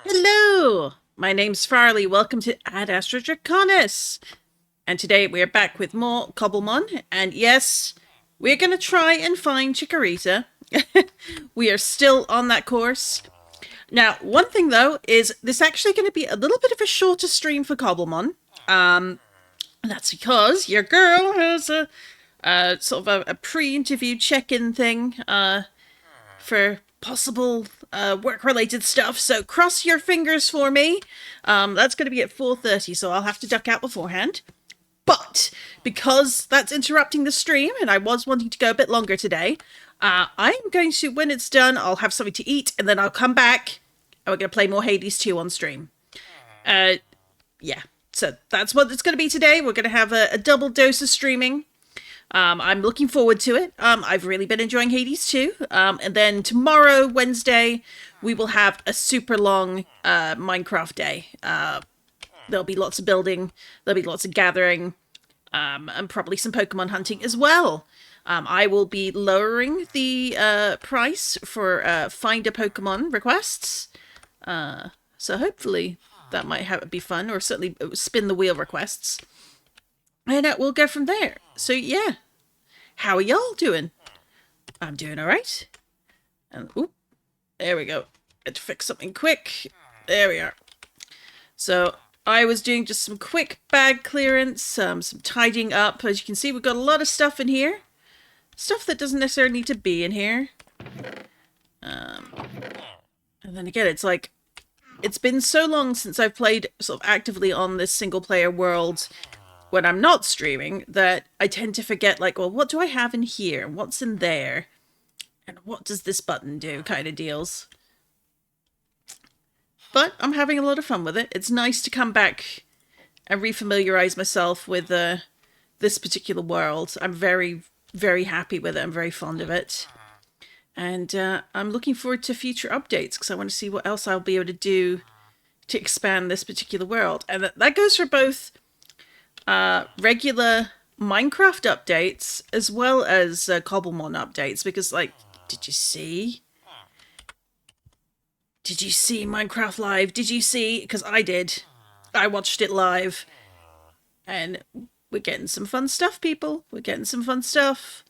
Hello, my name's Farley. Welcome to AdAstraDraconis. And today we are back with more Cobblemon. And yes, we're going to try and find Chikorita. We are still on that course. Now, one thing though is this actually going to be a little bit of a shorter stream for Cobblemon. And that's because your girl has a sort of a pre-interview check-in thing for possible work-related stuff. So cross your fingers for me. That's going to be at 4:30, so I'll have to duck out beforehand. But because that's interrupting the stream, and I was wanting to go a bit longer today, I'm going to, when it's done, I'll have something to eat, and then I'll come back, and we're going to play more Hades 2 on stream. Yeah, so that's what it's going to be today. We're going to have a double dose of streaming. I'm looking forward to it. I've really been enjoying Hades 2. And then tomorrow, Wednesday, we will have a super long Minecraft day. There'll be lots of building, there'll be lots of gathering, and probably some Pokemon hunting as well. I will be lowering the price for Find a Pokemon requests. So hopefully that might be fun, or certainly spin the wheel requests. And we'll go from there. So yeah, how are y'all doing? I'm doing all right. And oop, there we go. Had to fix something quick. There we are. So I was doing just some quick bag clearance, some tidying up. As you can see, we've got a lot of stuff in here. Stuff that doesn't necessarily need to be in here. And then again, it's like, it's been so long since I've played sort of actively on this single player world when I'm not streaming that I tend to forget, like, well, what do I have in here? What's in there? And what does this button do kind of deals. But I'm having a lot of fun with it. It's nice to come back and refamiliarize myself with this particular world. I'm very, very happy with it. I'm very fond of it. And I'm looking forward to future updates because I want to see what else I'll be able to do to expand this particular world. And that goes for both regular Minecraft updates as well as Cobblemon updates, because, like, did you see Minecraft Live? Did you see? Because I did. I watched it live. And we're getting some fun stuff, people. We're getting some fun stuff.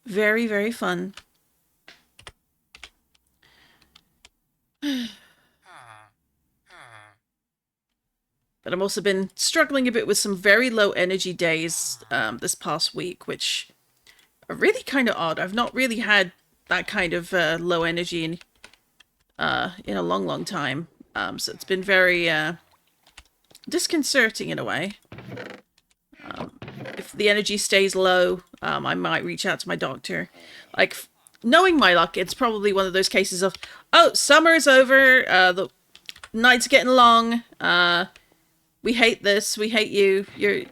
Very, very fun. But I've also been struggling a bit with some very low energy days this past week, which are really kind of odd. I've not really had that kind of low energy in a long, long time. So it's been very disconcerting in a way. If the energy stays low, I might reach out to my doctor. Like, knowing my luck, it's probably one of those cases of, oh, summer's over, the nights are getting long, we hate this, we hate you,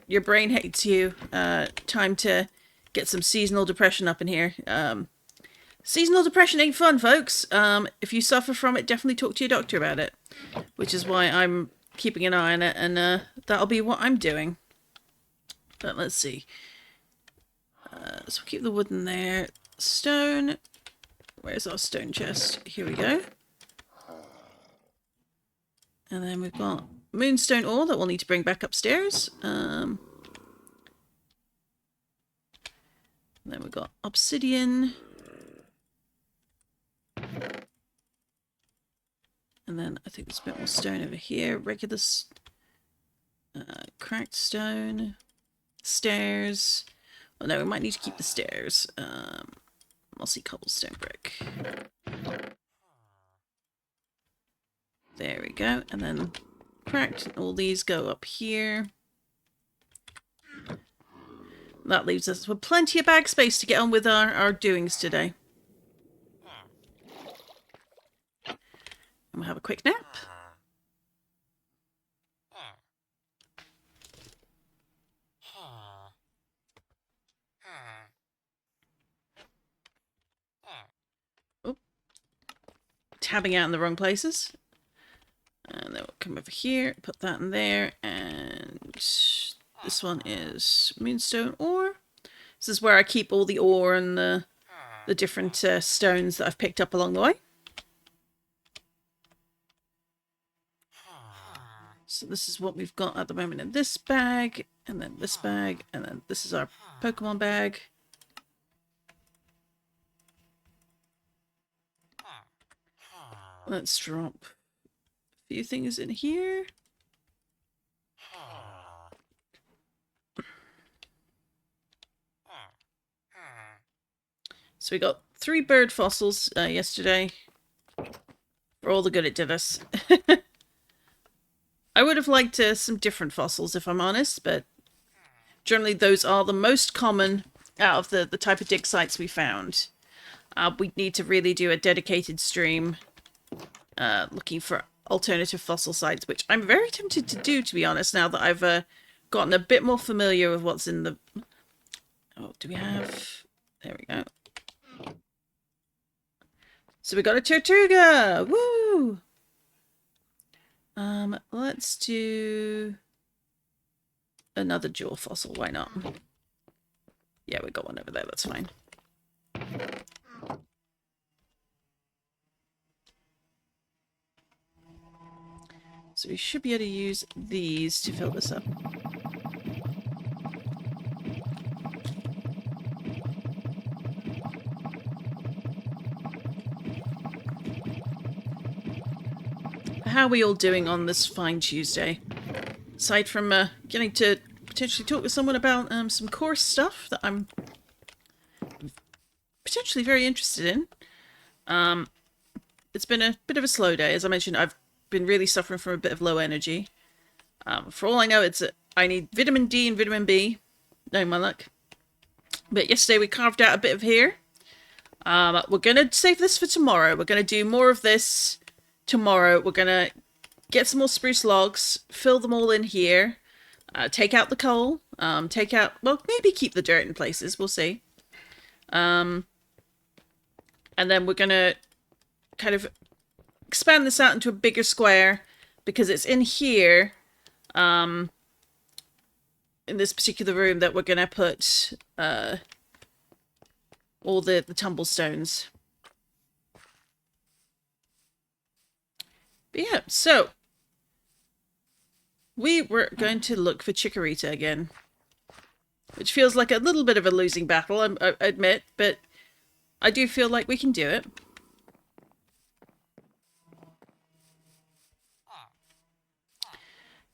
your brain hates you, time to get some seasonal depression up in here. Seasonal depression ain't fun, folks. If you suffer from it, definitely talk to your doctor about it, which is why I'm keeping an eye on it, and that'll be what I'm doing. But let's see. So keep the wood in there. Stone. Where's our stone chest? Here we go. And then we've got moonstone ore that we'll need to bring back upstairs. Then we've got obsidian. And then I think there's a bit more stone over here. Regular cracked stone. Stairs. Oh no, we might need to keep the stairs. Mossy cobblestone brick. There we go. And then cracked. All these go up here. That leaves us with plenty of bag space to get on with our doings today. And we'll have a quick nap. Tabbing out in the wrong places. And then we'll come over here, put that in there, and this one is moonstone ore. This is where I keep all the ore and the different stones that I've picked up along the way. So this is what we've got at the moment in this bag, and then this bag, and then this is our Pokemon bag. Let's drop a few things in here. So we got 3 bird fossils yesterday. For all the good it did us. I would have liked some different fossils, if I'm honest, but generally those are the most common out of the type of dig sites we found. We need to really do a dedicated stream looking for alternative fossil sites, which I'm very tempted to do, to be honest, now that I've gotten a bit more familiar with what's in the... Oh, do we have... There we go. So we got a Tortuga! Woo! Let's do another jewel fossil. Why not? Yeah, we got one over there. That's fine. So we should be able to use these to fill this up. How are we all doing on this fine Tuesday? Aside from getting to potentially talk to someone about some course stuff that I'm potentially very interested in. It's been a bit of a slow day. As I mentioned, I've been really suffering from a bit of low energy. For all I know, I need vitamin D and vitamin B. No, my luck. But yesterday we carved out a bit of here. We're going to save this for tomorrow. We're going to do more of this tomorrow. We're going to get some more spruce logs, fill them all in here, take out the coal, take out, well, maybe keep the dirt in places. We'll see. And then we're going to kind of expand this out into a bigger square because it's in here, in this particular room, that we're going to put all the tumblestones. But yeah, so we were going to look for Chikorita again, which feels like a little bit of a losing battle, I admit, but I do feel like we can do it.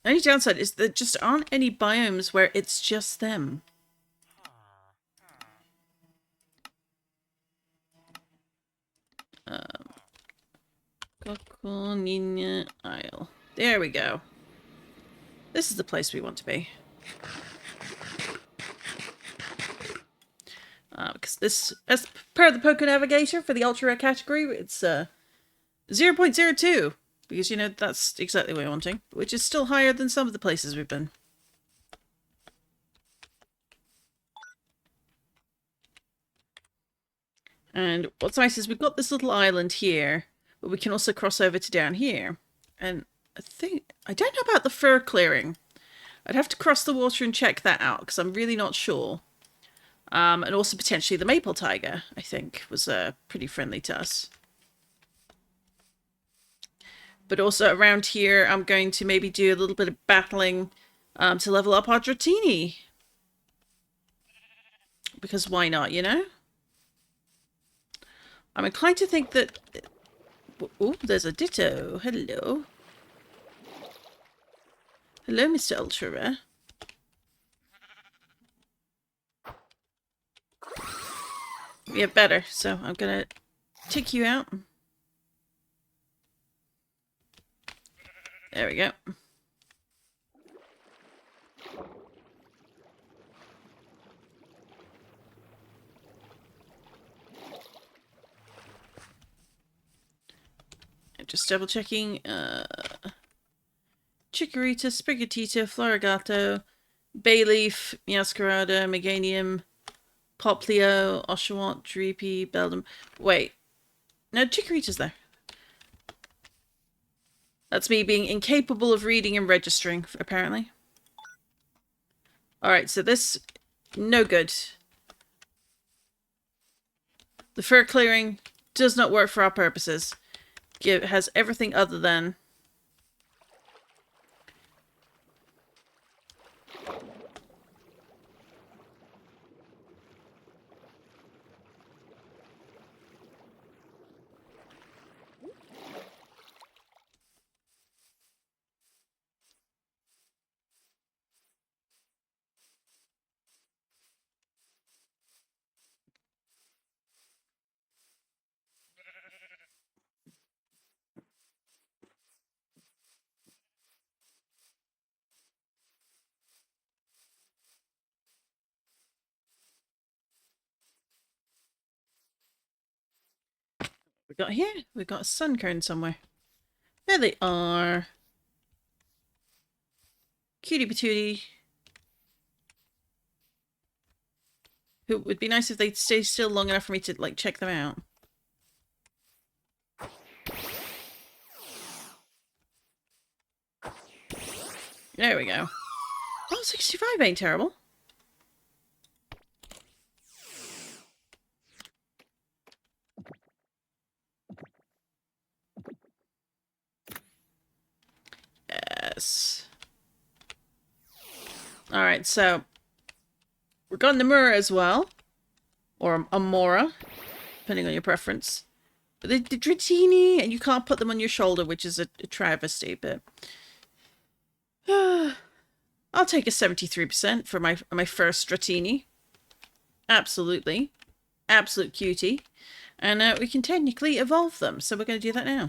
The only downside is there just aren't any biomes where it's just them. Coconina Isle. There we go. This is the place we want to be. Because this, as per the Poke Navigator for the Ultra Rare category, it's 0.02. Because, you know, that's exactly what we're wanting. Which is still higher than some of the places we've been. And what's nice is we've got this little island here, but we can also cross over to down here. And I don't know about the fur clearing. I'd have to cross the water and check that out, because I'm really not sure. And also potentially the maple tiger, I think, was pretty friendly to us. But also around here, I'm going to maybe do a little bit of battling to level up our Dratini. Because why not, you know? I'm inclined to think that... Oh, there's a Ditto. Hello. Hello, Mr. Ultra Rare. Yeah, better. So I'm going to take you out. There we go. Just double checking. Chikorita, Sprigatito, Florigato, Bayleaf, Meowscarada, Meganium, Poplio, Oshawott, Dreepy, Beldum. Wait. No, Chikorita's there. That's me being incapable of reading and registering, apparently. Alright, so this... no good. The fur clearing does not work for our purposes. It has everything other than We got here? We've got a sun cone somewhere. There they are. Cutie patootie. It would be nice if they'd stay still long enough for me to, like, check them out. There we go. Oh, 65 ain't terrible. Yes. Alright, so we've got Namura as well. Or Amora, depending on your preference. But the Dratini, and you can't put them on your shoulder, which is a travesty, but... I'll take a 73% for my first Dratini. Absolutely. Absolute cutie. And we can technically evolve them, so we're going to do that now.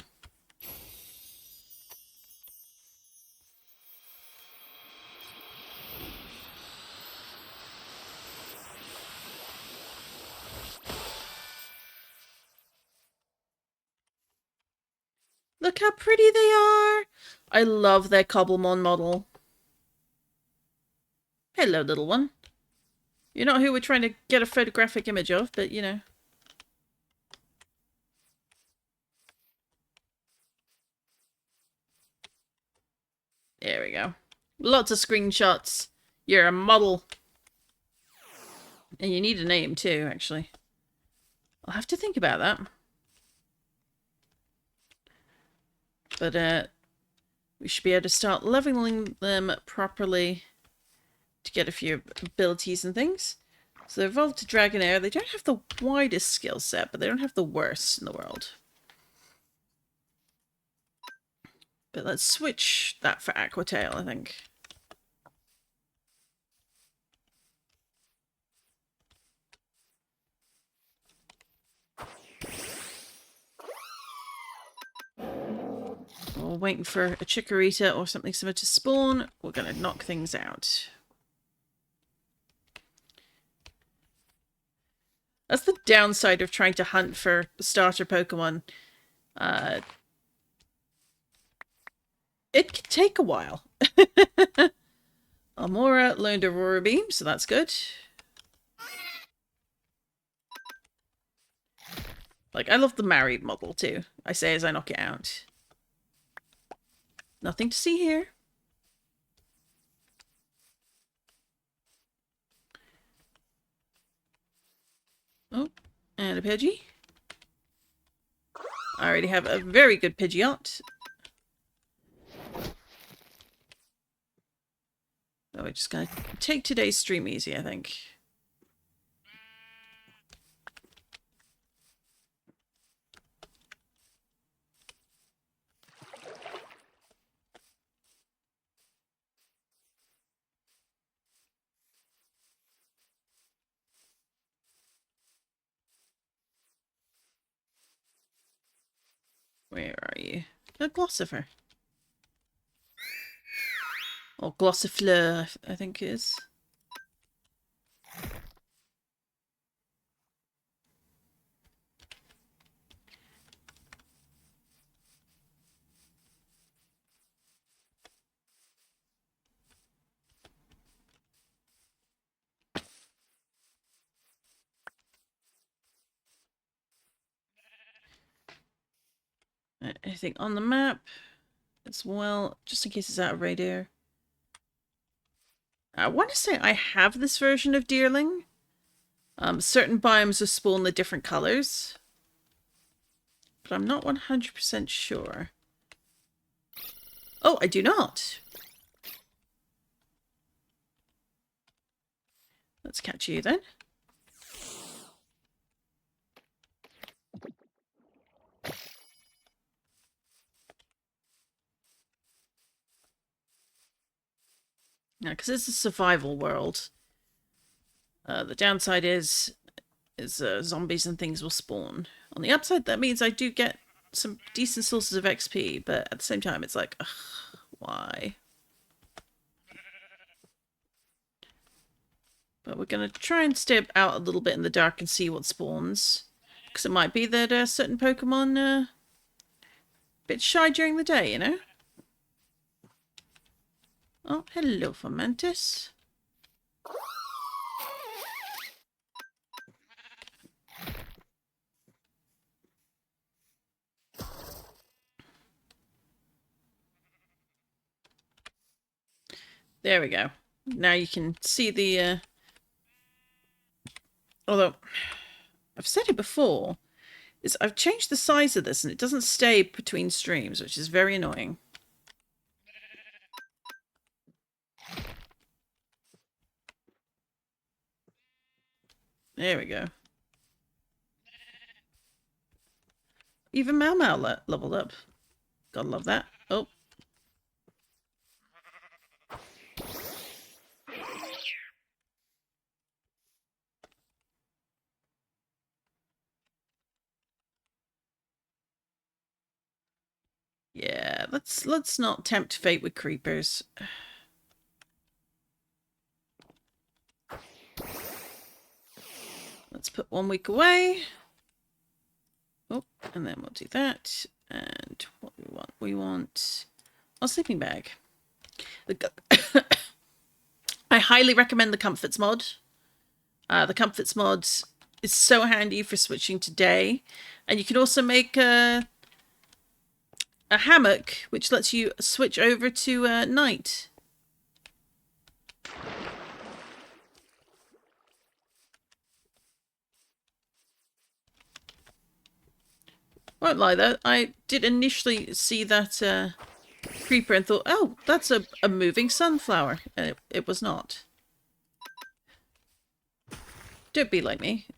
Look how pretty they are! I love their Cobblemon model. Hello, little one. You're not who we're trying to get a photographic image of, but, you know. There we go. Lots of screenshots. You're a model. And you need a name, too, actually. I'll have to think about that. But, we should be able to start leveling them properly to get a few abilities and things. So they're evolved to Dragonair. They don't have the widest skill set, but they don't have the worst in the world. But let's switch that for Aquatail, I think. We're waiting for a Chikorita or something similar to spawn. We're going to knock things out. That's the downside of trying to hunt for starter Pokemon. It can take a while. Amora learned Aurora Beam, so that's good. Like, I love the married model too. I say as I knock it out. Nothing to see here. Oh, and a Pidgey. I already have a very good Pidgeot. So we're just going to take today's stream easy, I think. Where are you? A Glossifer. Or Glossifleur, I think it is. Anything on the map as well, just in case it's out of radar. I want to say I have this version of Deerling. Certain biomes will spawn the different colors, but I'm not 100% sure. Oh, I do not. Let's catch you then. Yeah, because it's a survival world. The downside is zombies and things will spawn. On the upside, that means I do get some decent sources of XP, but at the same time, it's like, ugh, why? But we're going to try and step out a little bit in the dark and see what spawns. Because it might be that certain Pokemon a bit shy during the day, you know? Oh, hello, Fomentis. There we go. Now you can see the... Although, I've said it before, is I've changed the size of this and it doesn't stay between streams, which is very annoying. There we go. Even Mau Mau leveled up. Gotta love that. Oh. Yeah, let's not tempt fate with creepers. Let's put 1 week away. Oh, and then we'll do that. And what we want a sleeping bag. I highly recommend the Comforts mod. The Comforts mod is so handy for switching to day. And you can also make a hammock, which lets you switch over to night. Won't lie though, I did initially see that creeper and thought, oh, that's a moving sunflower. And it was not. Don't be like me.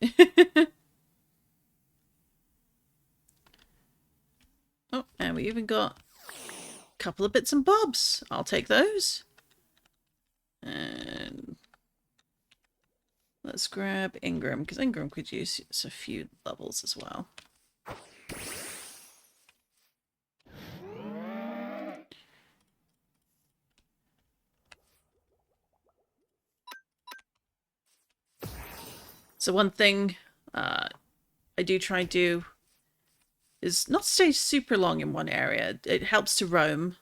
Oh, and we even got a couple of bits and bobs. I'll take those. And let's grab Ingram, because Ingram could use a few levels as well. So one thing I do try and do is not stay super long in one area. It helps to roam.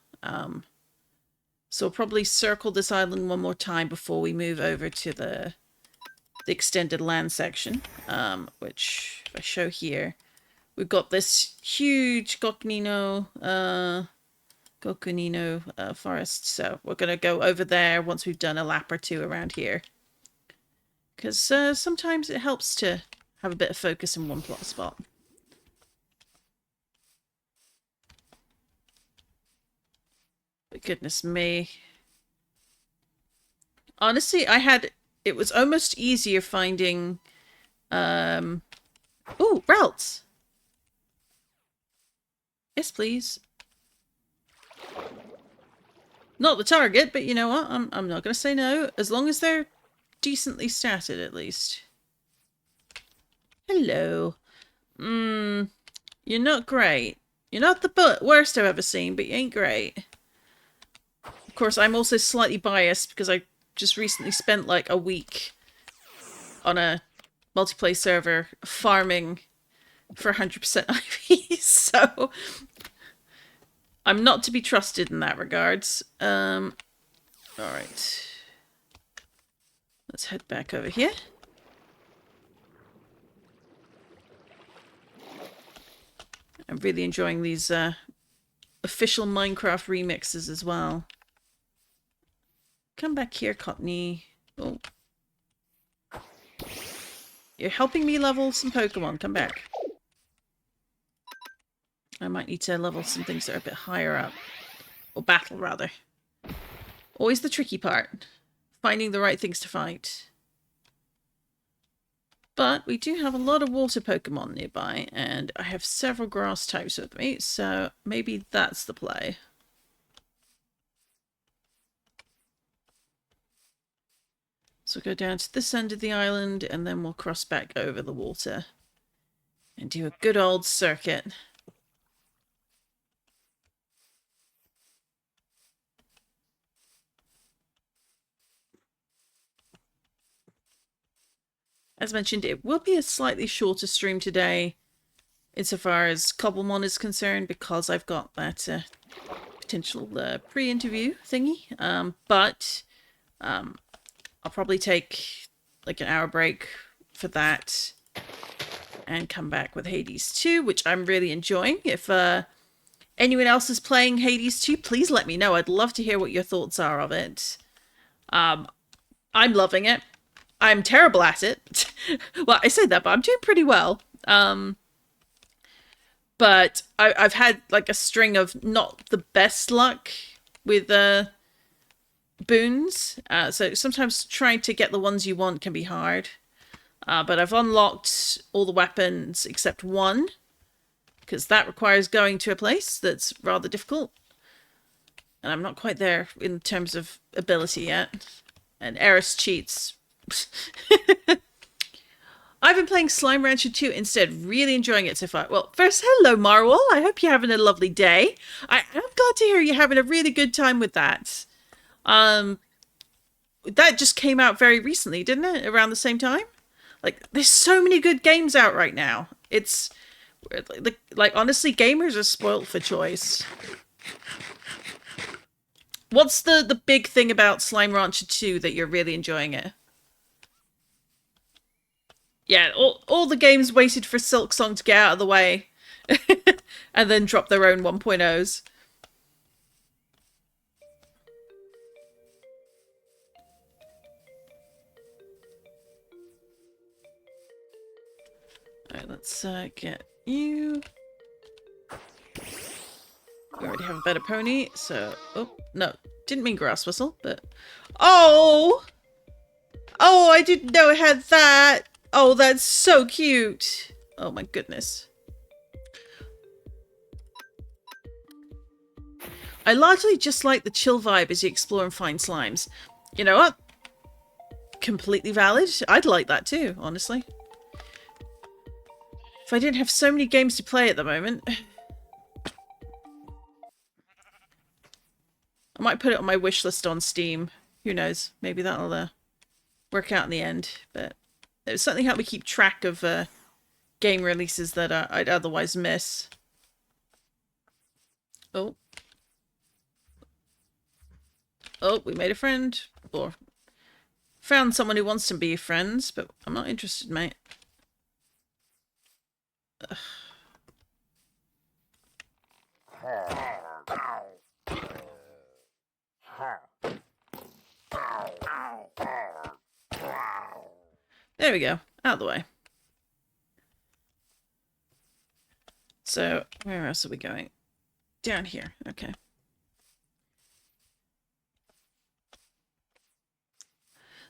So I'll probably circle this island one more time before we move over to the extended land section, which if I show here, we've got this huge Gokunino forest. So we're going to go over there once we've done a lap or two around here. Because sometimes it helps to have a bit of focus in one plot spot. But goodness me. Honestly, it was almost easier finding... Ooh, Ralts! Yes, please. Not the target, but you know what? I'm not going to say no. As long as they're decently statted, at least. Hello. You're not great. You're not the worst I've ever seen, but you ain't great. Of course, I'm also slightly biased because I just recently spent like a week on a multiplayer server farming for 100% IVs, so I'm not to be trusted in that regards. Alright. Let's head back over here. I'm really enjoying these official Minecraft remixes as well. Come back here, Cottony. Oh. You're helping me level some Pokemon. Come back. I might need to level some things that are a bit higher up. Or battle, rather. Always the tricky part. Finding the right things to fight. But we do have a lot of water Pokemon nearby, and I have several grass types with me, so maybe that's the play. So we'll go down to this end of the island, and then we'll cross back over the water. And do a good old circuit. As mentioned, it will be a slightly shorter stream today. insofar as Cobblemon is concerned, because I've got that potential pre-interview thingy. But I'll probably take like an hour break for that and come back with Hades 2, which I'm really enjoying. If anyone else is playing Hades 2, please let me know. I'd love to hear what your thoughts are of it. I'm loving it. I'm terrible at it. Well, I say that, but I'm doing pretty well. But I've had like a string of not the best luck with boons. So sometimes trying to get the ones you want can be hard. But I've unlocked all the weapons except one, because that requires going to a place that's rather difficult. And I'm not quite there in terms of ability yet. And Eris cheats. I've been playing Slime Rancher 2 instead, really enjoying it so far. Well, first, hello Marwell, I hope you're having a lovely day. I am glad to hear you're having a really good time with that. That just came out very recently, didn't it? Around the same time? Like, there's so many good games out right now. It's, like honestly, gamers are spoilt for choice. What's the big thing about Slime Rancher 2 that you're really enjoying it? Yeah, all the games waited for Silksong to get out of the way and then drop their own 1.0s. Alright, let's get you. We already have a better pony, so... Oh, no. Didn't mean grass whistle, but... Oh! Oh, I didn't know it had that! Oh, that's so cute! Oh my goodness. I largely just like the chill vibe as you explore and find slimes. You know what? Completely valid. I'd like that too, honestly. If I didn't have so many games to play at the moment... I might put it on my wish list on Steam. Who knows? Maybe that'll work out in the end. But it would certainly help me keep track of game releases that I'd otherwise miss. Oh. Oh, we made a friend. Or found someone who wants to be friends, but I'm not interested, mate. Ugh. There we go. Out of the way. So, where else are we going? Down here. Okay.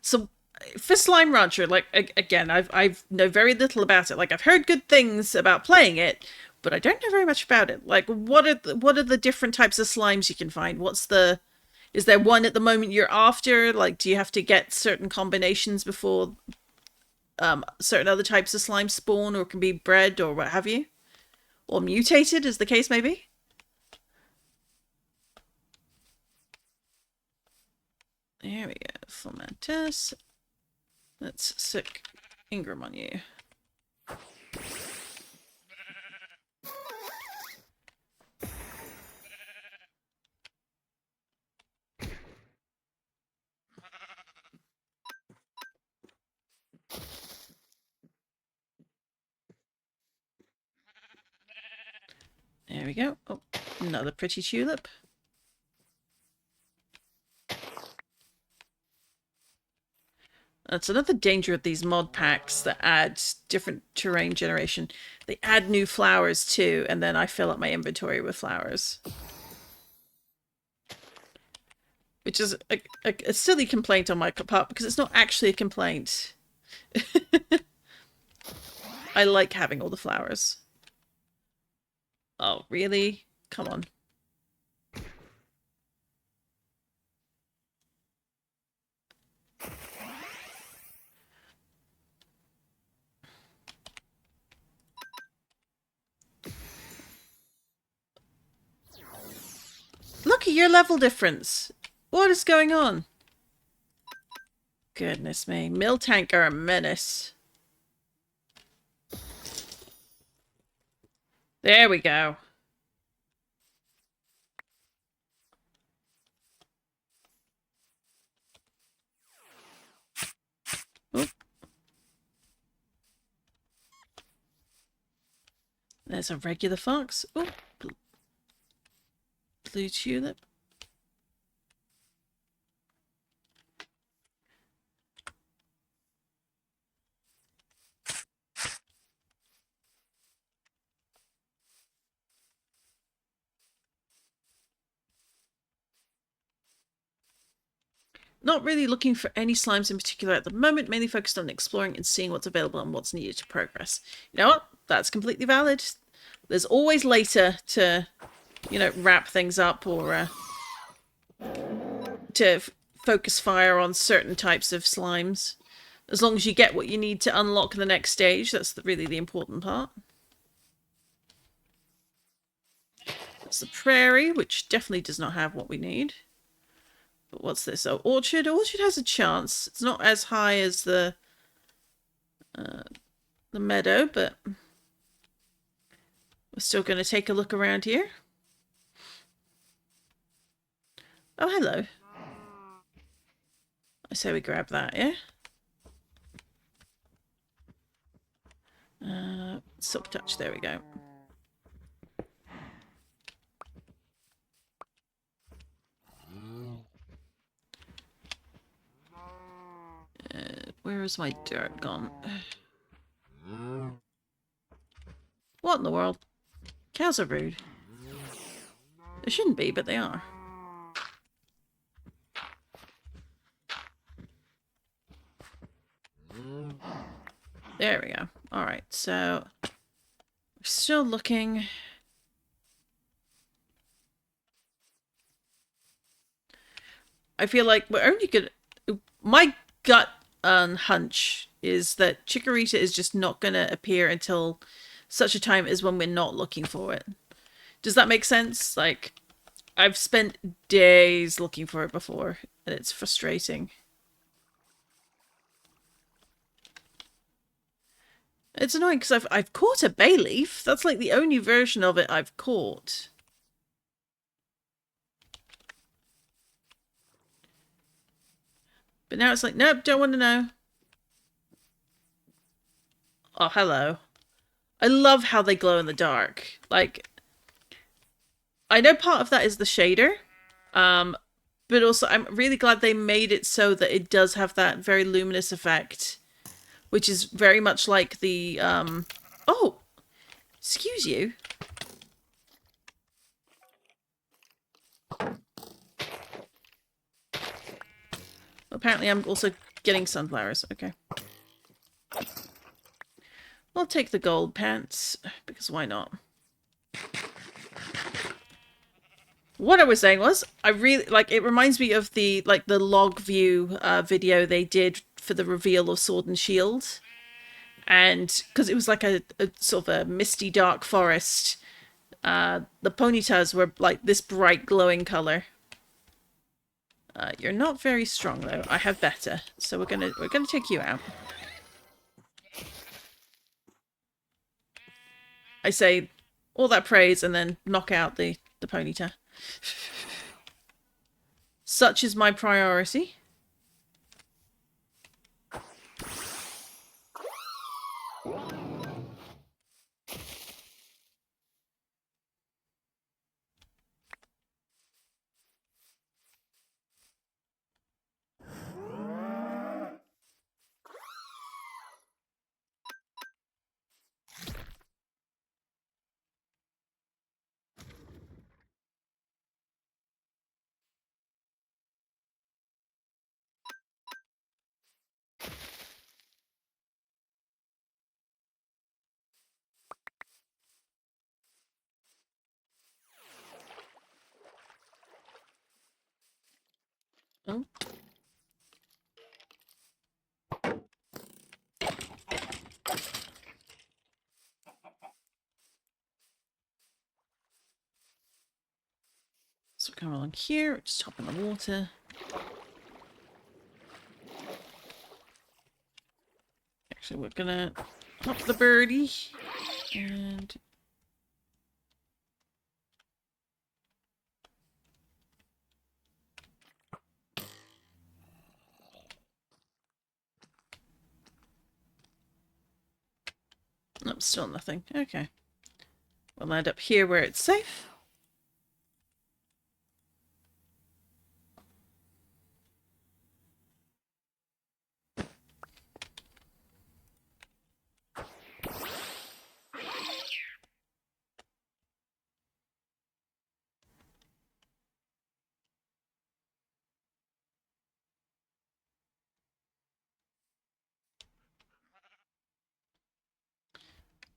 So, for Slime Rancher, like, again, I've know very little about it. Like, I've heard good things about playing it, but I don't know very much about it. Like, what are the different types of slimes you can find? Is there one at the moment you're after? Like, do you have to get certain combinations before certain other types of slime spawn or can be bred or what have you? Or mutated, as the case may be? There we go. Fomentus. Let's sick Ingram on you. There we go. Oh, another pretty tulip. That's another danger of these mod packs that add different terrain generation. They add new flowers too, and then I fill up my inventory with flowers. Which is a silly complaint on my part, because it's not actually a complaint. I like having all the flowers. Oh, really? Come on. Look at your level difference. What is going on? Goodness me. Miltank are a menace. There we go. Oop. There's a regular fox. Oh, blue tulip. Not really looking for any slimes in particular at the moment, mainly focused on exploring and seeing what's available and what's needed to progress. You know what? That's completely valid. There's always later to, you know, wrap things up or to focus fire on certain types of slimes. As long as you get what you need to unlock the next stage, that's really the important part. That's the prairie, which definitely does not have what we need. But what's this? Oh, orchard. Orchard has a chance. It's not as high as the meadow, but we're still going to take a look around here. Oh, hello. I say we grab that, yeah? Silk touch, there we go. Where is my dirt gone? What in the world? Cows are rude. They shouldn't be, but they are. There we go. Alright, so we're still looking. I feel like we're only gonna... My gut hunch is that Chikorita is just not gonna appear until such a time as when we're not looking for it. Does that make sense? Like, I've spent days looking for it before, and it's frustrating. It's annoying because I've caught a bay leaf. That's like the only version of it I've caught. But now it's like, nope, don't want to know. Oh, hello. I love how they glow in the dark. Like, I know part of that is the shader. But also I'm really glad they made it so that it does have that very luminous effect. Which is very much like the, oh! Excuse you. Apparently I'm also getting sunflowers. Okay. I'll take the gold pants, because why not? What I was saying was, I really, like, it reminds me of the, like, the log view video they did for the reveal of Sword and Shield. And, because it was like a sort of a misty dark forest, the ponytas were, like, this bright glowing colour. You're not very strong, though. I have better. So we're gonna take you out. I say all that praise and then knock out the ponyta. Such is my priority. Oh. So we're coming along here, just hop in the water. Actually, we're gonna hop the birdie and still nothing. Okay. We'll land up here where it's safe.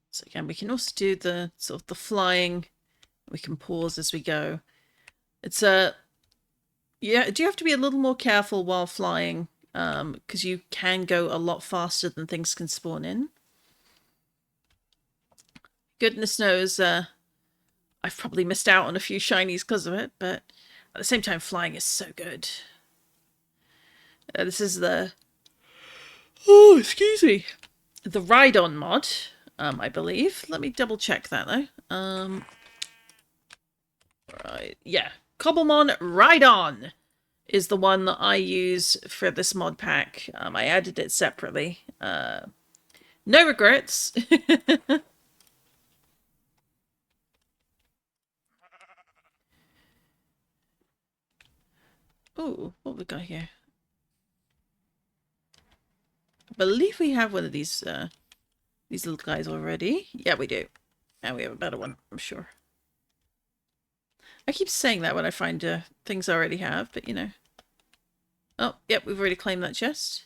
So again, we can also do the sort of the flying. We can pause as we go. It's a yeah. Do you have to be a little more careful while flying? Because you can go a lot faster than things can spawn in. Goodness knows, I've probably missed out on a few shinies because of it, but at the same time, flying is so good. This is the excuse me, the Ride-On mod. I believe. Let me double check that though. Right, yeah, Cobblemon Ride-On is the one that I use for this mod pack. I added it separately. No regrets. Oh, what we got here? I believe we have one of these little guys already. Yeah, we do. And we have a better one, I'm sure. I keep saying that when I find things I already have, but you know. Oh, yep, we've already claimed that chest.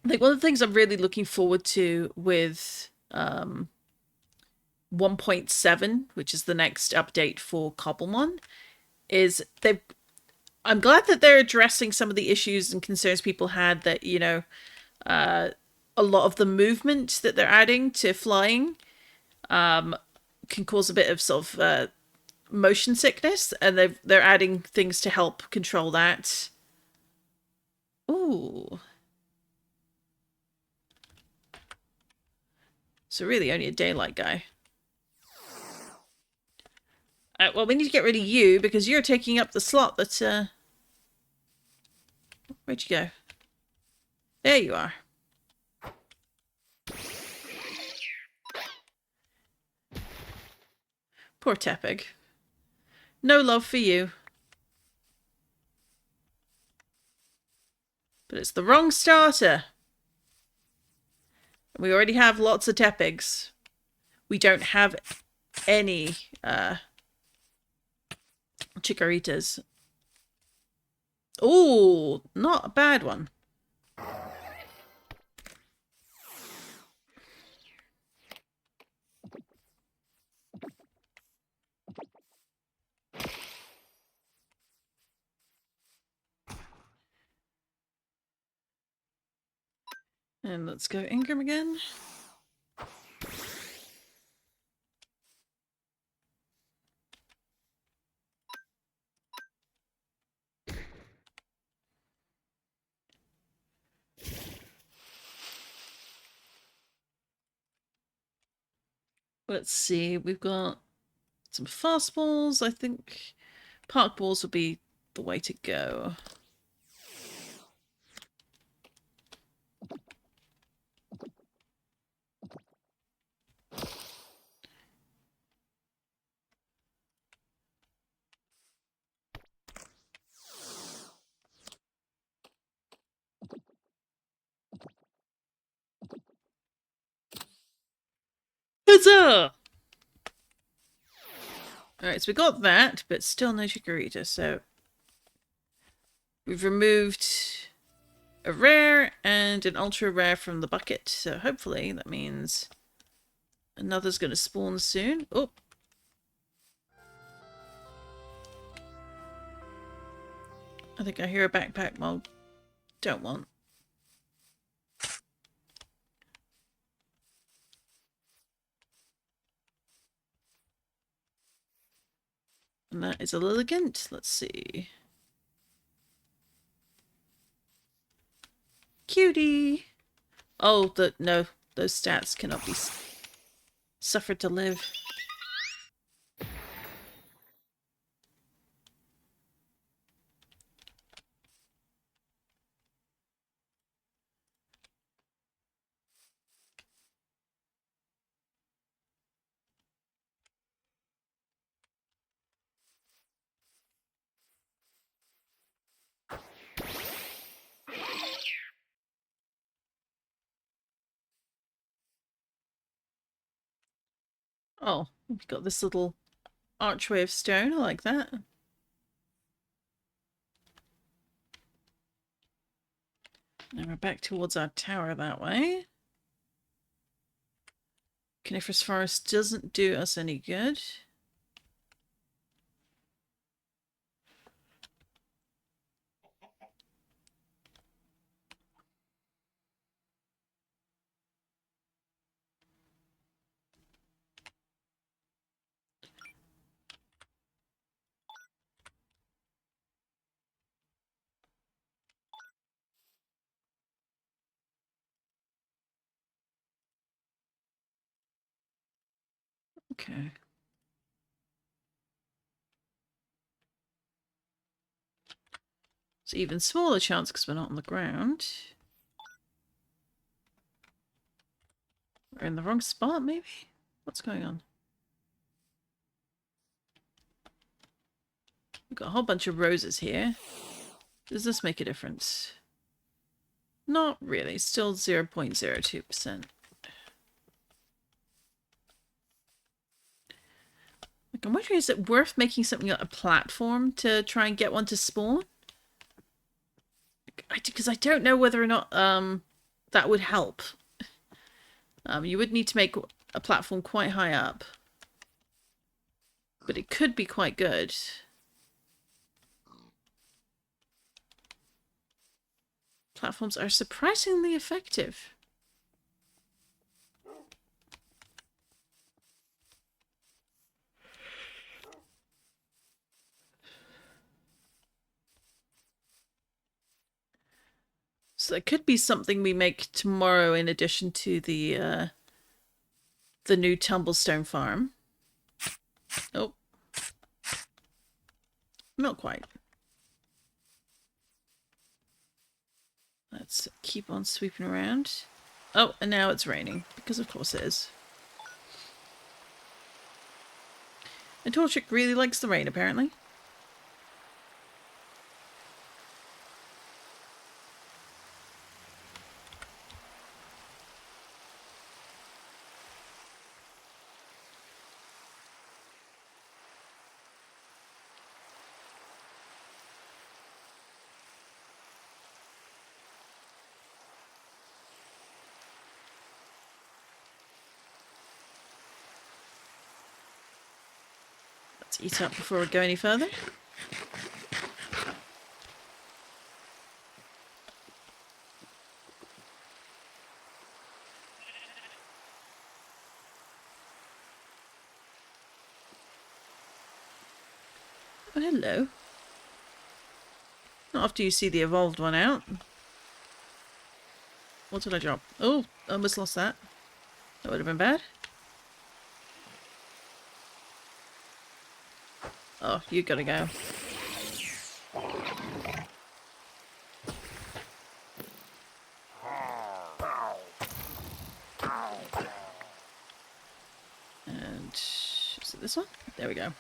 I think one of the things I'm really looking forward to with 1.7, which is the next update for Cobblemon, is I'm glad that they're addressing some of the issues and concerns people had that, you know, a lot of the movement that they're adding to flying can cause a bit of sort of motion sickness, and they're adding things to help control that. Ooh. So really only a daylight guy. Well, we need to get rid of you because you're taking up the slot that... Where'd you go? There you are. Poor Tepig. No love for you. But it's the wrong starter. We already have lots of Tepigs. We don't have any Chikoritas. Ooh, not a bad one. And let's go Ingram again. Let's see, we've got some fastballs. I think park balls would be the way to go. Huzzah! Alright, so we got that, but still no Chikorita, so we've removed a rare and an ultra rare from the bucket, so hopefully that means another's going to spawn soon. Oh! I think I hear a backpack mob. Don't want. And that is a Lilligant. Let's see. Cutie! Oh, no. Those stats cannot be suffered to live. Oh, we've got this little archway of stone. I like that. Now we're back towards our tower that way. Coniferous forest doesn't do us any good. Okay. It's an even smaller chance because we're not on the ground. We're in the wrong spot, maybe? What's going on? We've got a whole bunch of roses here. Does this make a difference? Not really. Still 0.02%. Like, I'm wondering, is it worth making something like a platform to try and get one to spawn? Because I don't know whether or not that would help. You would need to make a platform quite high up. But it could be quite good. Platforms are surprisingly effective. So it could be something we make tomorrow in addition to the new Tumblestone farm. Oh. Not quite. Let's keep on sweeping around. Oh, and now it's raining. Because of course it is. And Torchic really likes the rain, apparently. Let's eat up before we go any further. Oh, hello. Not after you see the evolved one out. What did I drop? Oh, I almost lost that. That would have been bad. Oh, you gotta go. And is it this one? There we go.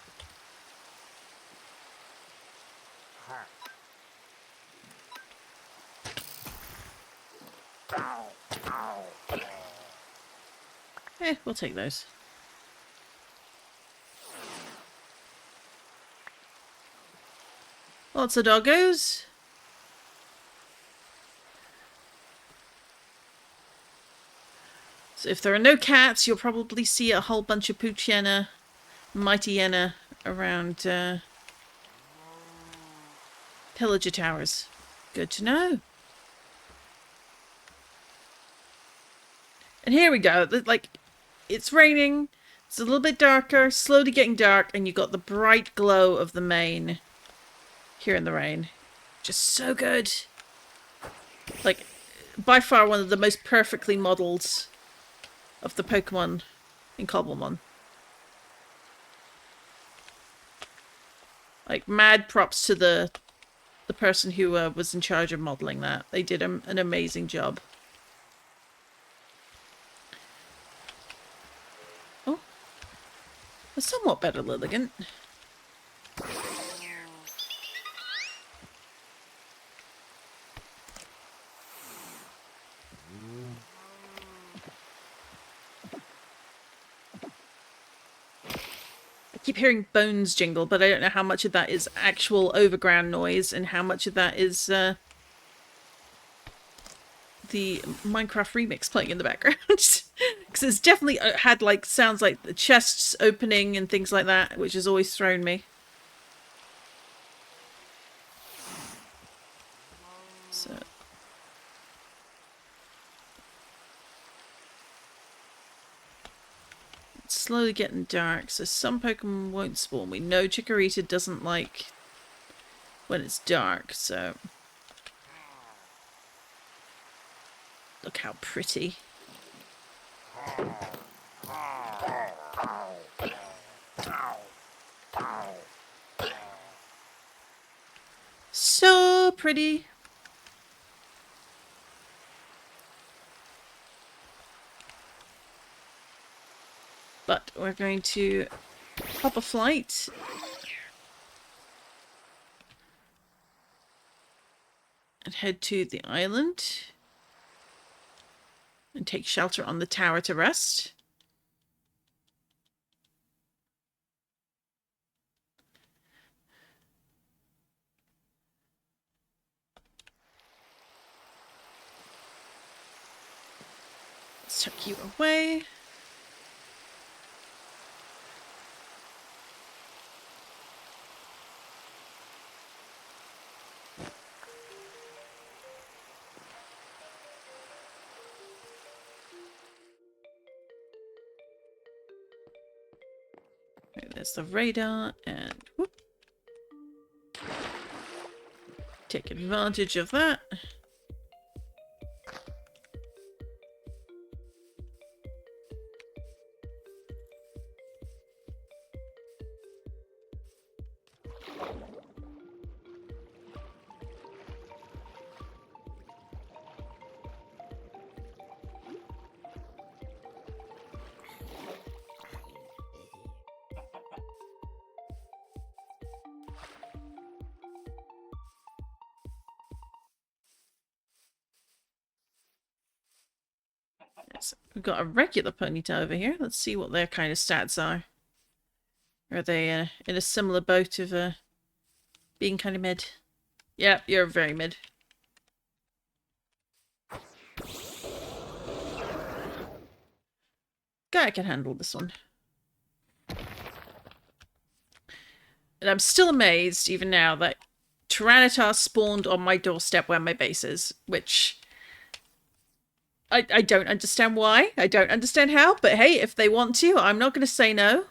We'll take those. Lots of doggos. So if there are no cats, you'll probably see a whole bunch of Poochiena, Mightyena around Pillager Towers. Good to know. And here we go. Like, it's raining. It's a little bit darker, slowly getting dark, and you got the bright glow of the main here in the rain. Just so good. Like, by far one of the most perfectly modelled of the Pokemon in Cobblemon. Like, mad props to the person who was in charge of modelling that. They did an amazing job. Oh. A somewhat better Lilligant. I keep hearing bones jingle, but I don't know how much of that is actual overground noise and how much of that is the Minecraft remix playing in the background. Because it's definitely had like sounds like the chests opening and things like that, which has always thrown me. So it's slowly getting dark, so some Pokemon won't spawn. We know Chikorita doesn't like when it's dark, so look how pretty. So pretty. But we're going to hop a flight. And head to the island. And take shelter on the tower to rest. Let's tuck you away. Okay, there's the radar, and whoop. Take advantage of that. Yes, we've got a regular Ponyta over here. Let's see what their kind of stats are. Are they in a similar boat of being kind of mid? Yeah, you're very mid. Guy can handle this one. And I'm still amazed, even now, that Tyranitar spawned on my doorstep where my base is, which I don't understand why. I don't understand how, but hey, if they want to, I'm not going to say no.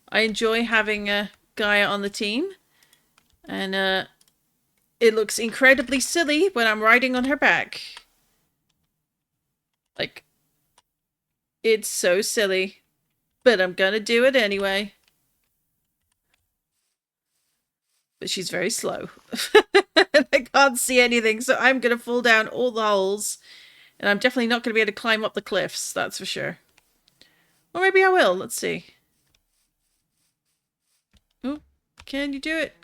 I enjoy having Gaia on the team. And it looks incredibly silly when I'm riding on her back. Like, it's so silly. But I'm gonna do it anyway. But she's very slow. I can't see anything, so I'm gonna fall down all the holes. And I'm definitely not gonna be able to climb up the cliffs, that's for sure. Or maybe I will, let's see. Oh, can you do it?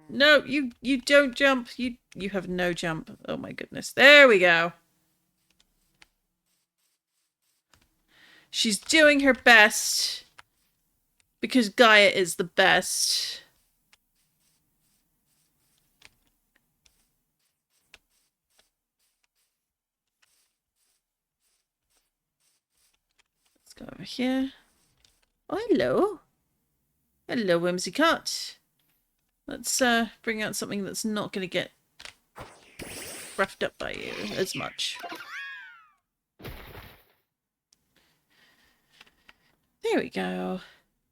No, you don't jump. You have no jump. Oh my goodness. There we go. She's doing her best. Because Gaia is the best. Let's go over here. Oh, hello. Hello, Whimsicott. Let's bring out something that's not going to get roughed up by you as much. There we go.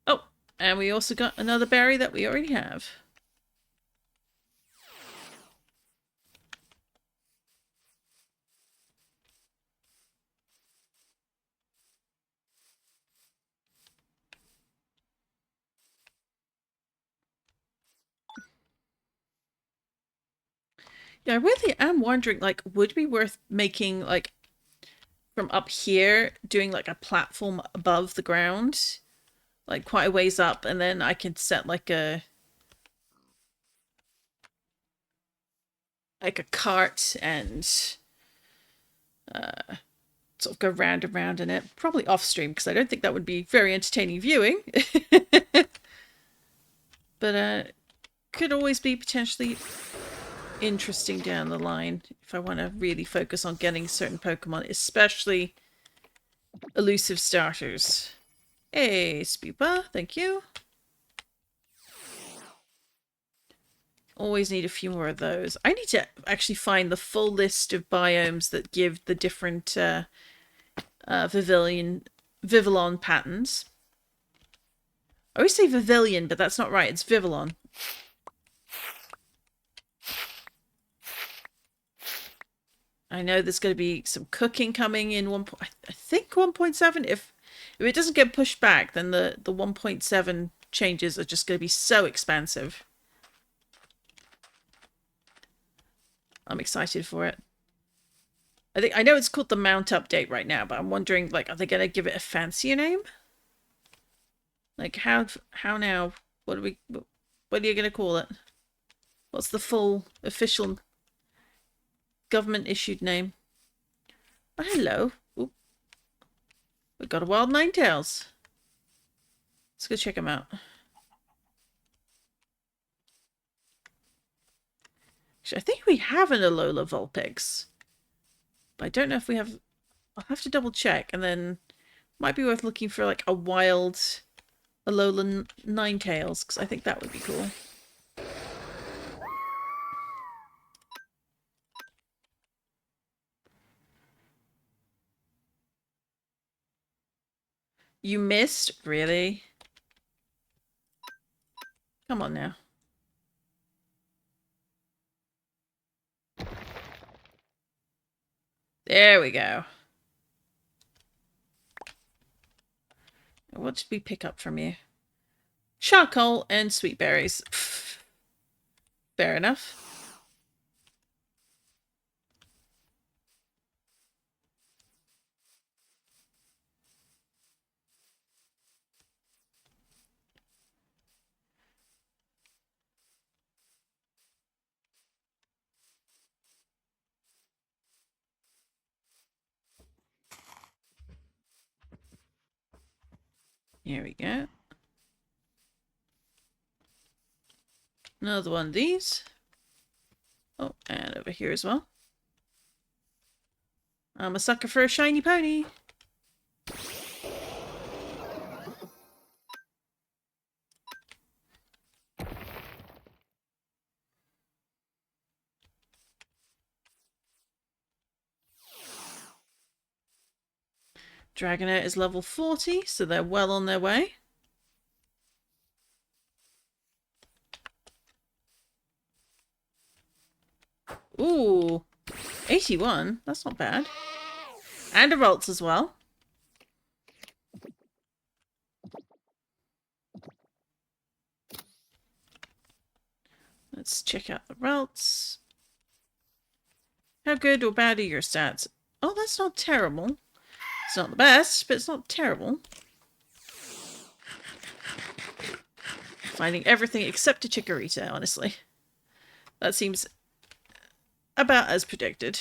Oh, and we also got another berry that we already have. Yeah, I really am wondering, like, would it be worth making, like, from up here, doing, like, a platform above the ground? Like, quite a ways up, and then I can set, like a cart and sort of go round and round in it. Probably off stream, because I don't think that would be very entertaining viewing. But could always be potentially interesting down the line if I want to really focus on getting certain Pokemon, especially elusive starters. Hey, Spupa, thank you. Always need a few more of those. I need to actually find the full list of biomes that give the different Vivillon patterns. I always say Vivillon, but that's not right. It's Vivillon. I know there's going to be some cooking coming in I think 1.7. If it doesn't get pushed back, then the 1.7 changes are just going to be so expansive. I'm excited for it. I know it's called the Mount update right now, but I'm wondering, like, are they going to give it a fancier name? Like, how now? What are you going to call it? What's the full official government issued name? Oh, hello. Oop. We've got a wild Ninetales. Let's go check them out. Actually, I think we have an Alola Vulpix. But I don't know if we have... I'll have to double check, and then might be worth looking for like a wild Alola Ninetales, because I think that would be cool. You missed? Really? Come on now. There we go. What did we pick up from you? Charcoal and sweet berries. Fair enough. Here we go. Another one of these. Oh, and over here as well. I'm a sucker for a shiny pony. Dragonite is level 40, so they're well on their way. Ooh, 81. That's not bad. And a Ralts as well. Let's check out the Ralts. How good or bad are your stats? Oh, that's not terrible. It's not the best, but it's not terrible. Finding everything except a Chikorita, honestly. That seems about as predicted.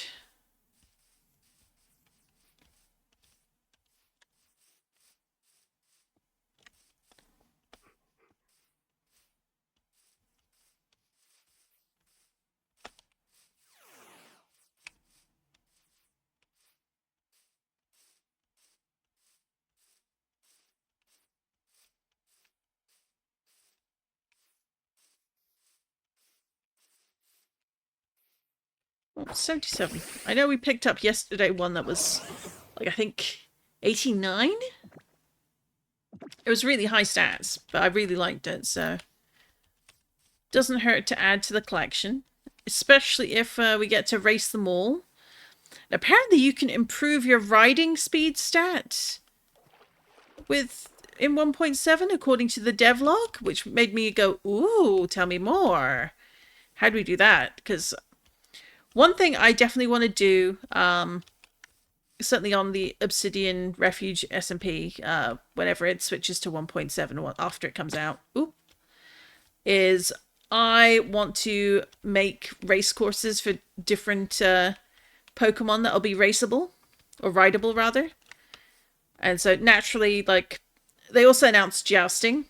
Oh, 77. I know we picked up yesterday one that was, like, I think 89? It was really high stats, but I really liked it, so... Doesn't hurt to add to the collection, especially if we get to race them all. And apparently you can improve your riding speed stat in 1.7 according to the devlog, which made me go, ooh, tell me more. How do we do that? Because one thing I definitely want to do, certainly on the Obsidian Refuge SMP, whenever it switches to 1.7 after it comes out, is I want to make race courses for different Pokemon that'll be raceable, or rideable rather. And so naturally, like, they also announced jousting.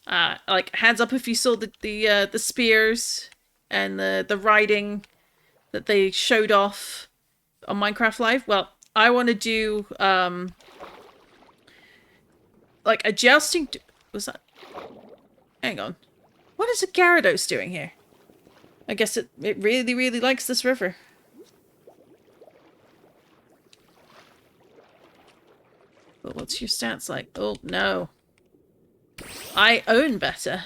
Like, hands up if you saw the spears and the riding that they showed off on Minecraft Live. Well, I want to do like a jousting. Was that? Hang on. What is a Gyarados doing here? I guess it really, really likes this river. But what's your stats like? Oh, no. I own better.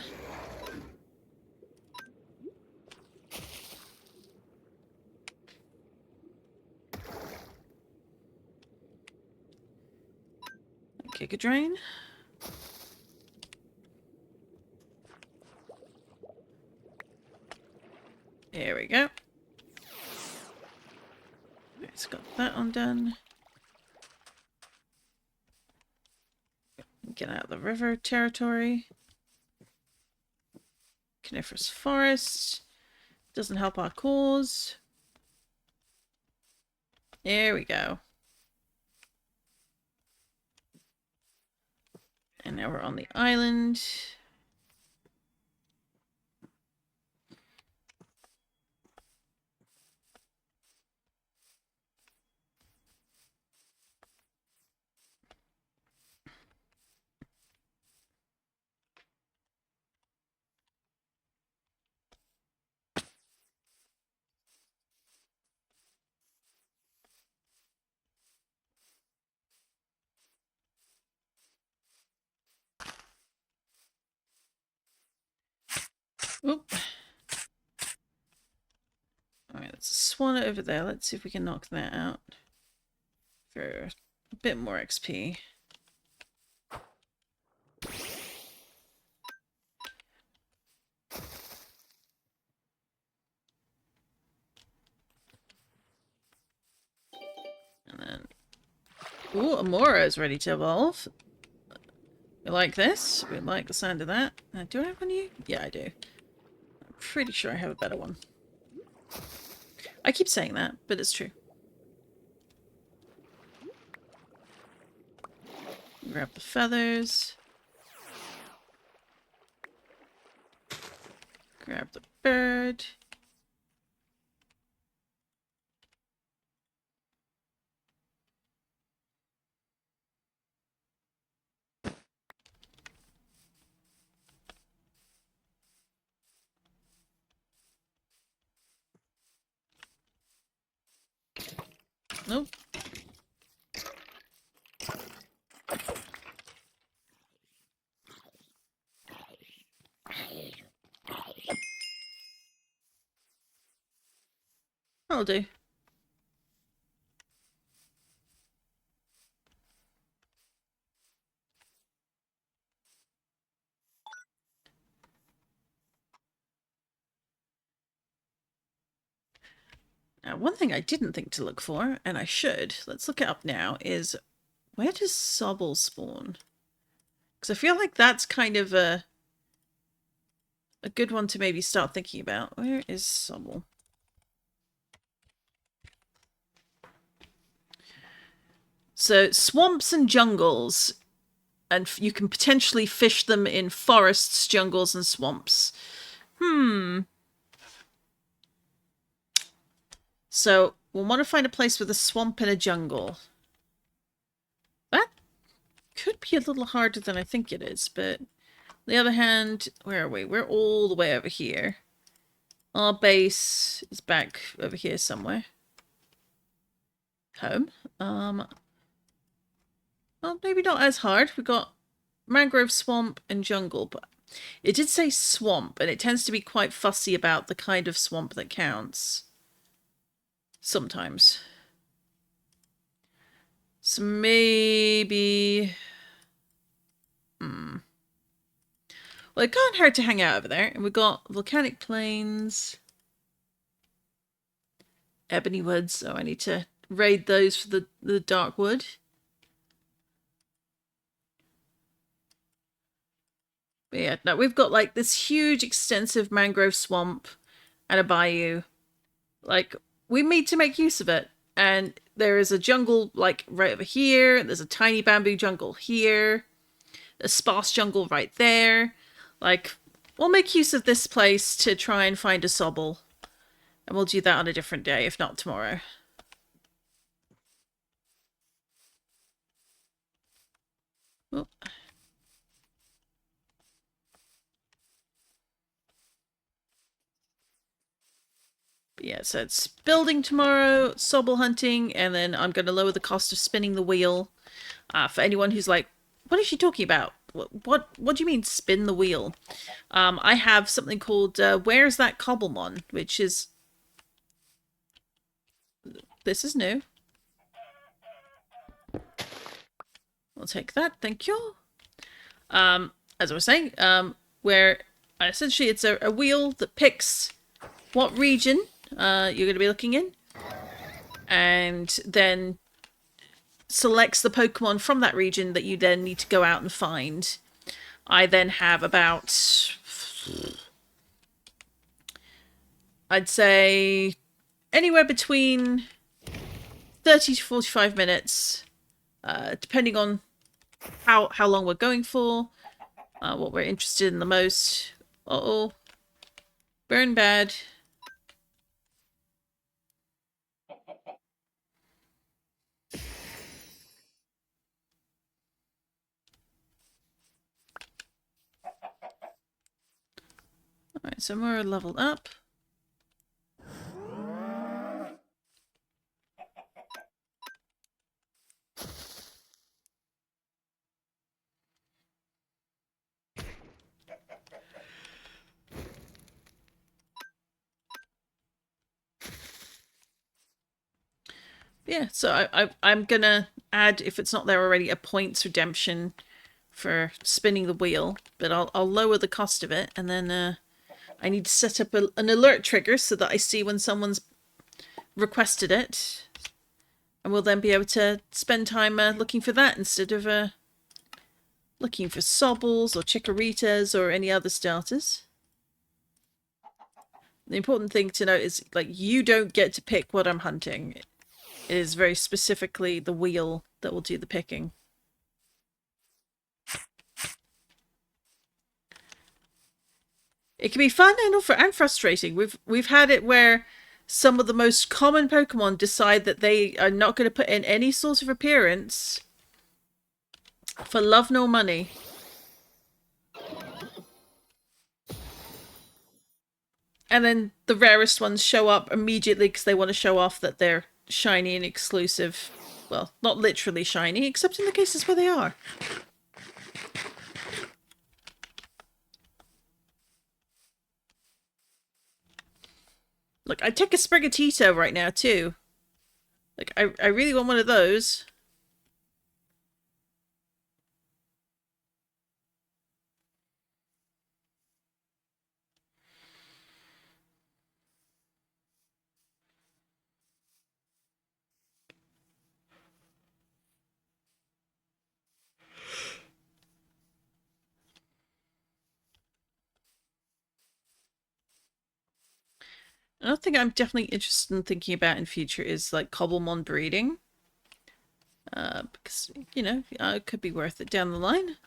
Kick a drain. There we go. It's got that one done. Get out of the river territory. Coniferous forest. Doesn't help our cause. There we go. And now we're on the island. Oop. Alright, that's a swan over there. Let's see if we can knock that out for a bit more XP. And then... Ooh, Amora is ready to evolve. We like this. We like the sound of that. Do I have one of you? Yeah, I do. I'm pretty sure I have a better one. I keep saying that, but it's true. Grab the feathers. Grab the bird. Nope. I'll do. Now, one thing I didn't think to look for, and I should, let's look it up now, is where does Sobble spawn? Because I feel like that's kind of a good one to maybe start thinking about. Where is Sobble? So, swamps and jungles, and you can potentially fish them in forests, jungles, and swamps. So, we'll want to find a place with a swamp and a jungle. That could be a little harder than I think it is, but on the other hand, where are we? We're all the way over here. Our base is back over here somewhere. Home. Well, maybe not as hard. We've got mangrove swamp and jungle, but it did say swamp, and it tends to be quite fussy about the kind of swamp that counts. Sometimes. So maybe... Well, it can't hurt to hang out over there. And we've got volcanic plains. Ebony woods. So I need to raid those for the dark wood. But yeah, no, we've got like this huge extensive mangrove swamp and a bayou. Like, we need to make use of it. And there is a jungle like right over here. There's a tiny bamboo jungle here. A sparse jungle right there. Like, we'll make use of this place to try and find a Sobble. And we'll do that on a different day, if not tomorrow. Oh. Yeah, so it's building tomorrow, Sobble hunting, and then I'm going to lower the cost of spinning the wheel. For anyone who's like, what is she talking about? What do you mean spin the wheel? I have something called Where's That Cobblemon, which is... This is new. I'll take that, thank you. As I was saying, where essentially it's a wheel that picks what region you're going to be looking in, and then selects the Pokemon from that region that you then need to go out and find. I then have about, I'd say, anywhere between 30 to 45 minutes, depending on how long we're going for, what we're interested in the most. Uh-oh. Burn bad. Alright, so we're leveled up. Yeah, so I'm gonna add, if it's not there already, a points redemption for spinning the wheel, but I'll lower the cost of it, and then I need to set up an alert trigger so that I see when someone's requested it, and we'll then be able to spend time looking for that instead of looking for Sobbles or Chikoritas or any other starters. The important thing to note is, like, you don't get to pick what I'm hunting. It is very specifically the wheel that will do the picking. It can be fun and frustrating. We've had it where some of the most common Pokemon decide that they are not going to put in any sort of appearance for love nor money. And then the rarest ones show up immediately because they want to show off that they're shiny and exclusive. Well, not literally shiny, except in the cases where they are. Look, I'd take a Sprigatito right now, too. Like, I really want one of those. Another thing I'm definitely interested in thinking about in future is, like, Cobblemon breeding. Because, you know, it could be worth it down the line.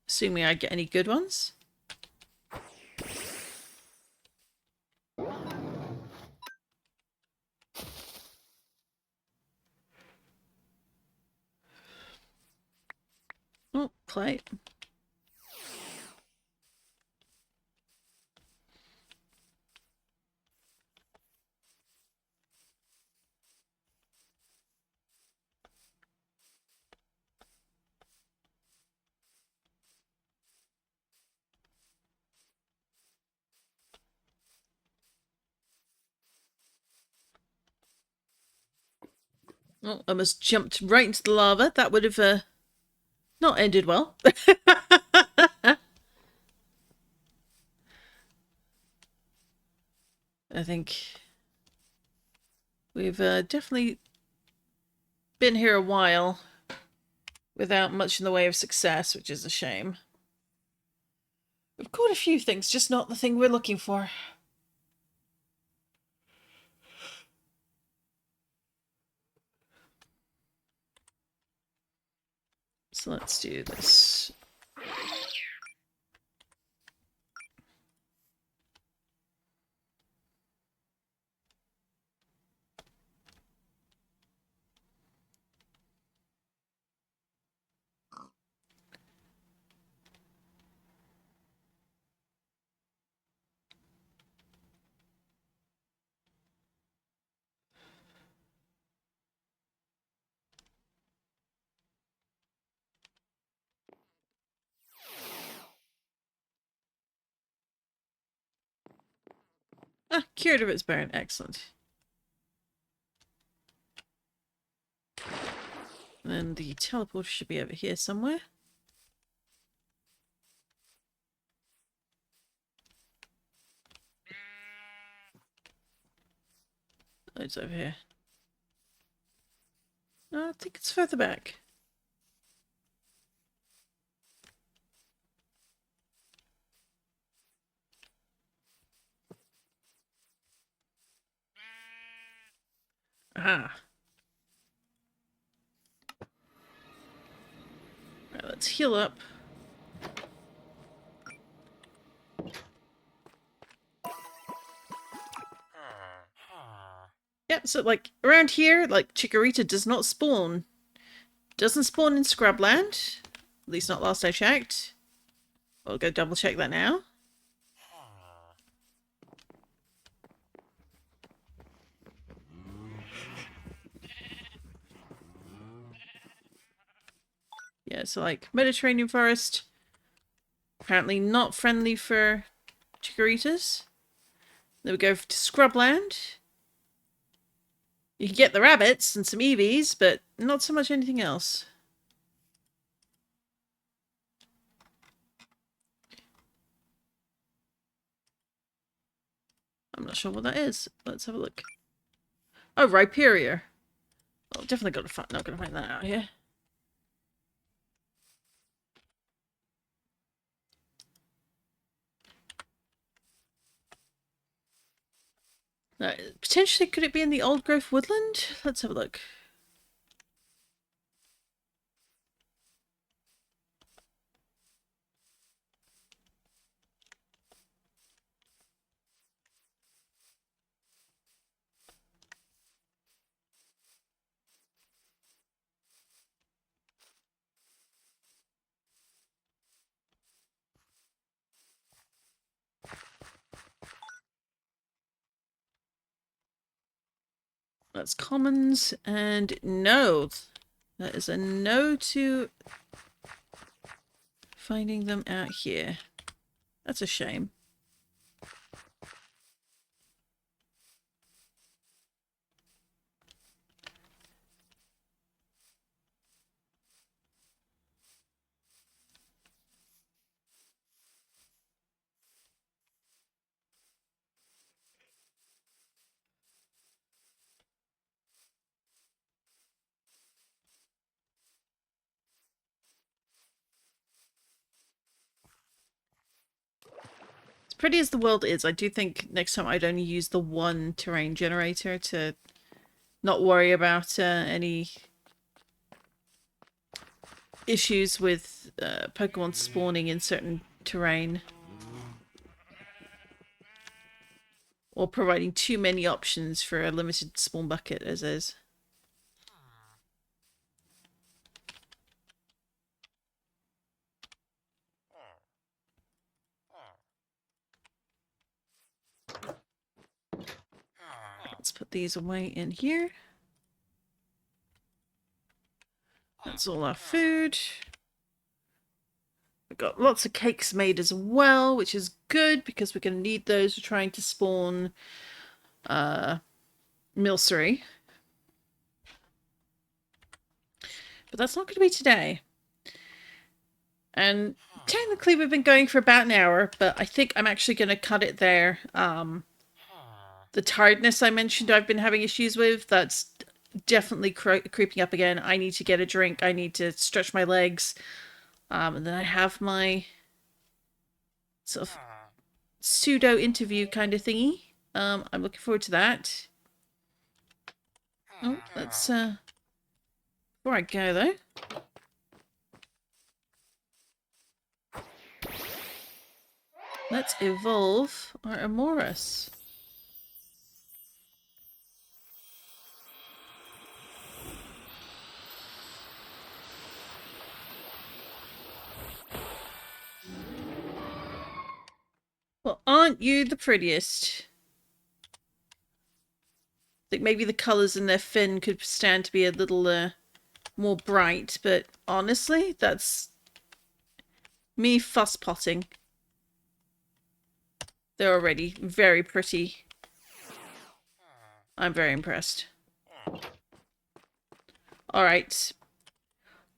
Assuming I get any good ones. Oh, clay. Oh, I almost jumped right into the lava. That would have not ended well. I think we've definitely been here a while without much in the way of success, which is a shame. We've caught a few things, just not the thing we're looking for. So let's do this. Ah, cured of its burn. Excellent. And then the teleporter should be over here somewhere. Oh, it's over here. No, I think it's further back. Aha. Right, let's heal up. Yep, so like around here, like Chikorita does not spawn. Doesn't spawn in Scrubland. At least not last I checked. I'll go double check that now. Yeah, so like Mediterranean forest. Apparently not friendly for Chikoritas. Then we go to Scrubland. You can get the rabbits and some Eevees, but not so much anything else. I'm not sure what that is. Let's have a look. Oh, Rhyperior. Oh, definitely got to find. Not gonna find that out here. Potentially, could it be in the old growth woodland? Let's have a look. That's commons, and no. That is a no to finding them out here. That's a shame. As pretty as the world is, I do think next time I'd only use the one terrain generator to not worry about any issues with Pokemon spawning in certain terrain. Or providing too many options for a limited spawn bucket as is. Let's put these away in here. That's all our food. We've got lots of cakes made as well, which is good because we're going to need those for trying to spawn Milcery. But that's not going to be today. And technically we've been going for about an hour, but I think I'm actually going to cut it there. The tiredness I mentioned I've been having issues with, that's definitely creeping up again. I need to get a drink. I need to stretch my legs. And then I have my sort of pseudo interview kind of thingy. I'm looking forward to that. Oh, let's before I go though. Let's evolve our Amoris. Well, aren't you the prettiest? I think maybe the colours in their fin could stand to be a little more bright, but honestly, that's me fuss potting. They're already very pretty I'm very impressed. All right.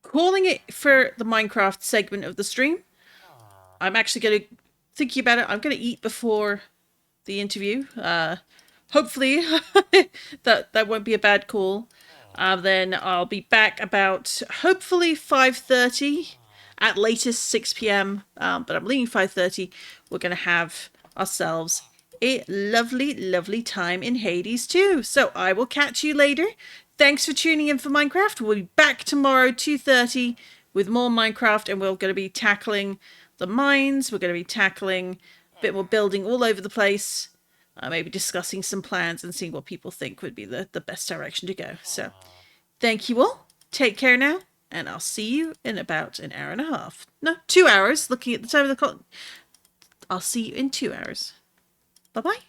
Calling it for the Minecraft segment of the stream. I'm actually going to, thinking about it, I'm going to eat before the interview. Hopefully that won't be a bad call. Then I'll be back about hopefully 5:30, at latest 6 p.m. But I'm leaving 5:30. We're going to have ourselves a lovely, lovely time in Hades too. So I will catch you later. Thanks for tuning in for Minecraft. We'll be back tomorrow 2:30 with more Minecraft, and we're going to be tackling the mines. We're going to be tackling a bit more building all over the place. Maybe discussing some plans and seeing what people think would be the best direction to go. So thank you all. Take care now. And I'll see you in about an hour and a half. No, 2 hours. Looking at the time of the clock. I'll see you in 2 hours. Bye-bye.